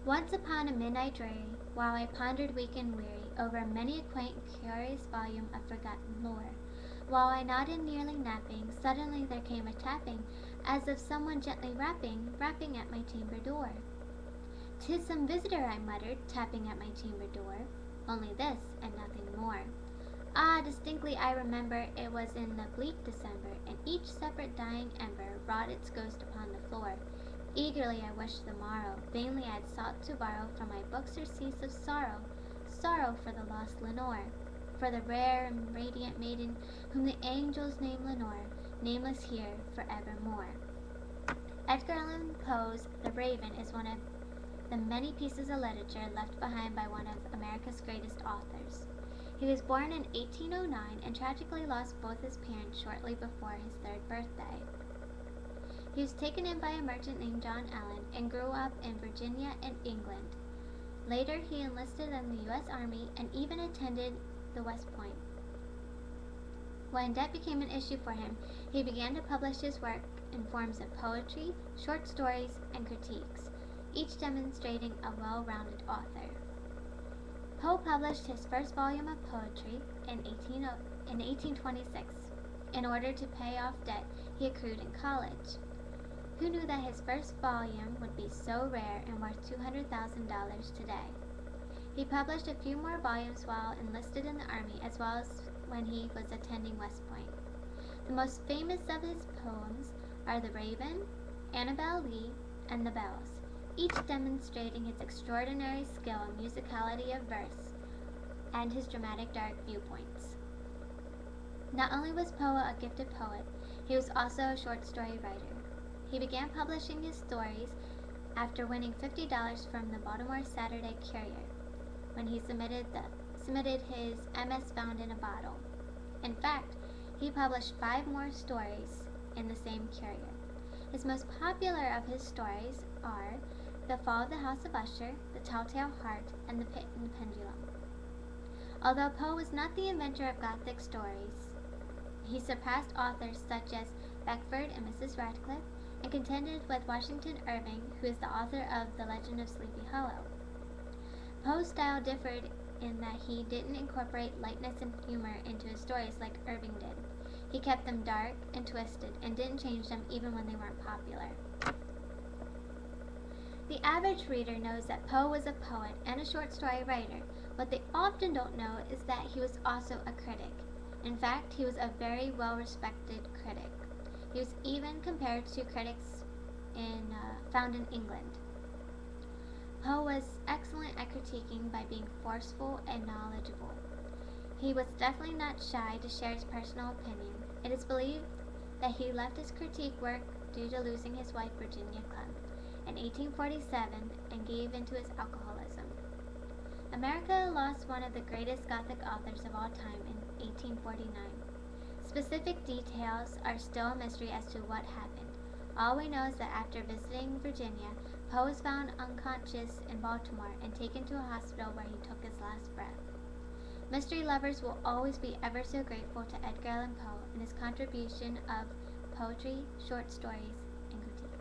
Once upon a midnight dreary, while I pondered weak and weary over many a quaint, curious volume of forgotten lore, while I nodded nearly napping, suddenly there came a tapping, as of someone gently rapping at my chamber door. "'Tis some visitor," I muttered, tapping at my chamber door. Only this, and nothing more. Ah, distinctly I remember it was in the bleak December, and each separate dying ember wrought its ghost upon the floor. Eagerly I wished the morrow, vainly I had sought to borrow from my book surcease of sorrow, sorrow for the lost Lenore, for the rare and radiant maiden whom the angels name Lenore, nameless here for evermore. Edgar Allan Poe's The Raven is one of the many pieces of literature left behind by one of America's greatest authors. He was born in 1809 and tragically lost both his parents shortly before his third birthday. He was taken in by a merchant named John Allen and grew up in Virginia and England. Later, he enlisted in the U.S. Army and even attended the West Point. When debt became an issue for him, he began to publish his work in forms of poetry, short stories, and critiques, each demonstrating a well-rounded author. Poe published his first volume of poetry in 1826 in order to pay off debt he accrued in college. Who knew that his first volume would be so rare and worth $200,000 today? He published a few more volumes while enlisted in the Army, as well as when he was attending West Point. The most famous of his poems are The Raven, Annabel Lee, and The Bells, each demonstrating his extraordinary skill and musicality of verse and his dramatic dark viewpoints. Not only was Poe a gifted poet, he was also a short story writer. He began publishing his stories after winning $50 from the Baltimore Saturday Courier when he submitted his MS Found in a Bottle. In fact, he published 5 more stories in the same Courier. His most popular of his stories are The Fall of the House of Usher, The Telltale Heart, and The Pit and the Pendulum. Although Poe was not the inventor of Gothic stories, he surpassed authors such as Beckford and Mrs. Radcliffe, and contended with Washington Irving, who is the author of The Legend of Sleepy Hollow. Poe's style differed in that he didn't incorporate lightness and humor into his stories like Irving did. He kept them dark and twisted and didn't change them even when they weren't popular. The average reader knows that Poe was a poet and a short story writer. What they often don't know is that he was also a critic. In fact, he was a very well-respected critic. He was even compared to critics found in England. Poe was excellent at critiquing by being forceful and knowledgeable. He was definitely not shy to share his personal opinion. It is believed that he left his critique work due to losing his wife Virginia Clemm in 1847 and gave into his alcoholism. America lost one of the greatest Gothic authors of all time in 1849. Specific details are still a mystery as to what happened. All we know is that after visiting Virginia, Poe was found unconscious in Baltimore and taken to a hospital where he took his last breath. Mystery lovers will always be ever so grateful to Edgar Allan Poe and his contribution of poetry, short stories, and critiques.